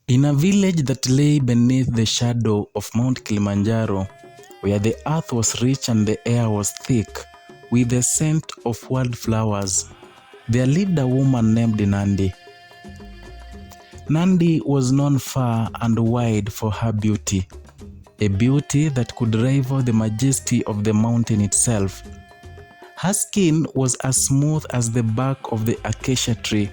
In a village that lay beneath the shadow of Mount Kilimanjaro, where the earth was rich and the air was thick with the scent of wildflowers, there lived a woman named Nandi. Nandi was known far and wide for her beauty, a beauty that could rival the majesty of the mountain itself. Her skin was as smooth as the bark of the acacia tree,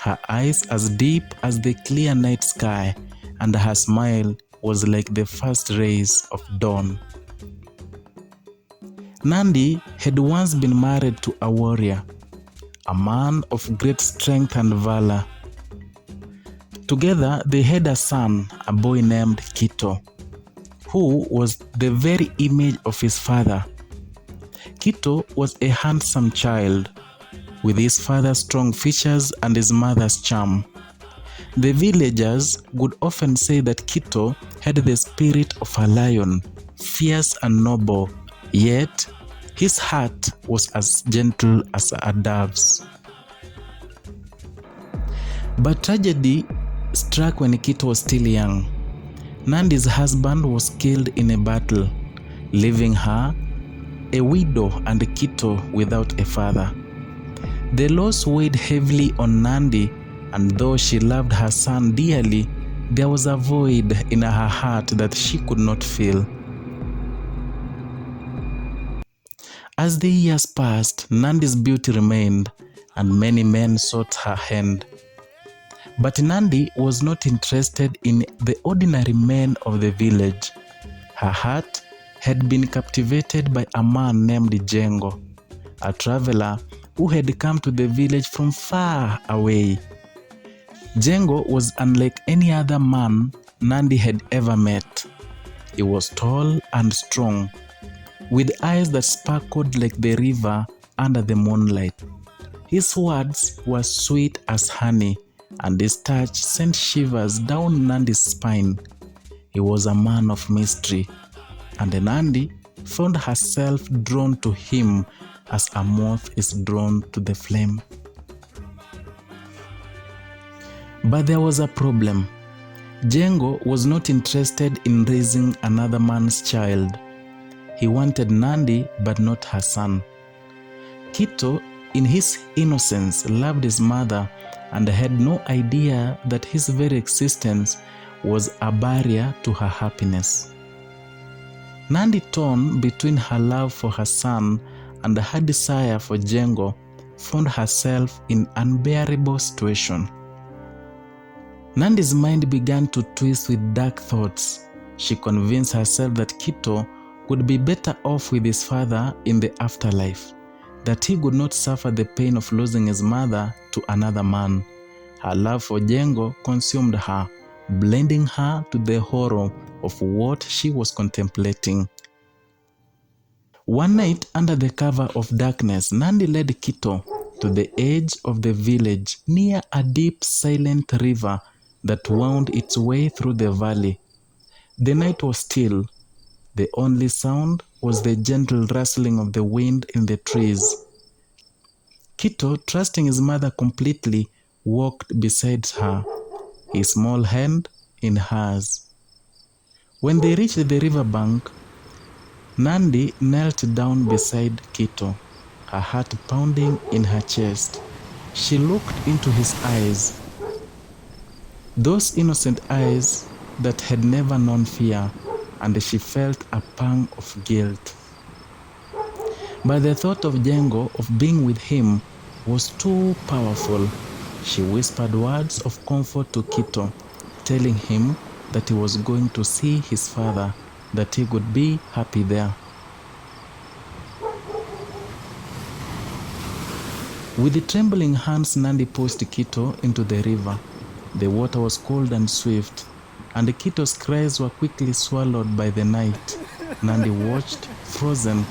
her eyes as deep as the clear night sky, and her smile was like the first rays of dawn. Nandi had once been married to a warrior, a man of great strength and valor. Together they had a son, a boy named Kito, who was the very image of his father. Kito was a handsome child, with his father's strong features and his mother's charm. The villagers would often say that Kito had the spirit of a lion, fierce and noble, yet his heart was as gentle as a dove's. But tragedy struck when Kito was still young. Nandi's husband was killed in a battle, leaving her a widow and Kito without a father. The loss weighed heavily on Nandi, and though she loved her son dearly, there was a void in her heart that she could not fill. As the years passed, Nandi's beauty remained, and many men sought her hand. But Nandi was not interested in the ordinary men of the village. Her heart had been captivated by a man named Jengo, a traveler who had come to the village from far away. Jengo was unlike any other man Nandi had ever met. He was tall and strong, with eyes that sparkled like the river under the moonlight. His words were sweet as honey, and his touch sent shivers down Nandi's spine. He was a man of mystery, and Nandi found herself drawn to him as a moth is drawn to the flame. But there was a problem. Jengo was not interested in raising another man's child. He wanted Nandi but not her son. Kito, in his innocence, loved his mother and had no idea that his very existence was a barrier to her happiness. Nandi, torn between her love for her son and her desire for Jengo, found herself in an unbearable situation. Nandi's mind began to twist with dark thoughts. She convinced herself that Kito would be better off with his father in the afterlife, that he would not suffer the pain of losing his mother to another man. Her love for Jengo consumed her, blinding her to the horror of what she was contemplating. One night, under the cover of darkness, Nandi led Kito to the edge of the village, near a deep, silent river that wound its way through the valley. The night was still. The only sound was the gentle rustling of the wind in the trees. Kito, trusting his mother completely, walked beside her, his small hand in hers. When they reached the riverbank, Nandi knelt down beside Kito, her heart pounding in her chest. She looked into his eyes, those innocent eyes that had never known fear, and she felt a pang of guilt. But the thought of Jengo, of being with him, was too powerful. She whispered words of comfort to Kito, telling him that he was going to see his father, that he would be happy there. With the trembling hands, Nandi pushed Kito into the river. The water was cold and swift, and Kito's cries were quickly swallowed by the night. Nandi watched, frozen,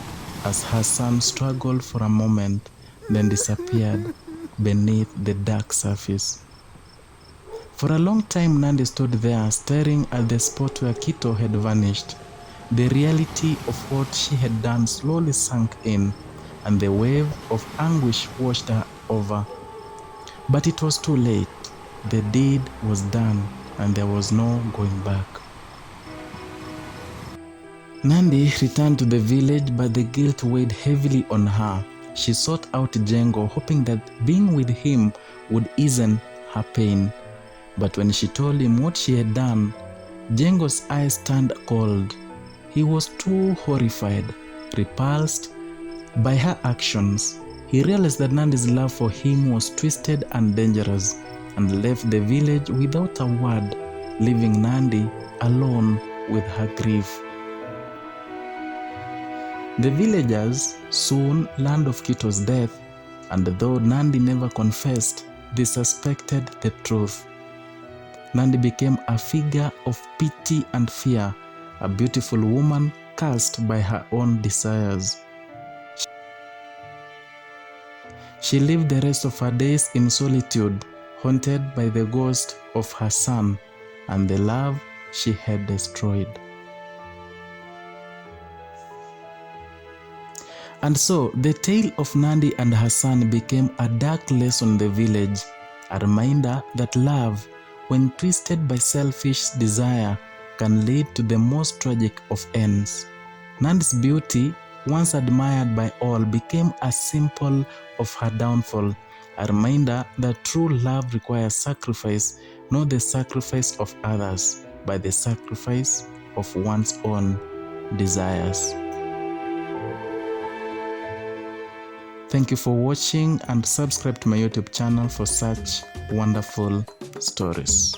as her son struggled for a moment, then disappeared beneath the dark surface. For a long time, Nandi stood there, staring at the spot where Kito had vanished. The reality of what she had done slowly sank in, and the wave of anguish washed her over. But it was too late. The deed was done. and there was no going back. Nandi returned to the village, but the guilt weighed heavily on her. She sought out Jengo, hoping that being with him would ease her pain. But when she told him what she had done, Jengo's eyes turned cold. He was too horrified, repulsed by her actions. He realized that Nandi's love for him was twisted and dangerous, and left the village without a word, leaving Nandi alone with her grief. The villagers soon learned of Kito's death, and though Nandi never confessed, they suspected the truth. Nandi became a figure of pity and fear, a beautiful woman cursed by her own desires. She lived the rest of her days in solitude, haunted by the ghost of her son and the love she had destroyed. And so, the tale of Nandi and her son became a dark lesson in the village, a reminder that love, when twisted by selfish desire, can lead to the most tragic of ends. Nandi's beauty, once admired by all, became a symbol of her downfall, a reminder that true love requires sacrifice, not the sacrifice of others, but the sacrifice of one's own desires. Thank you for watching, and subscribe to my YouTube channel for such wonderful stories.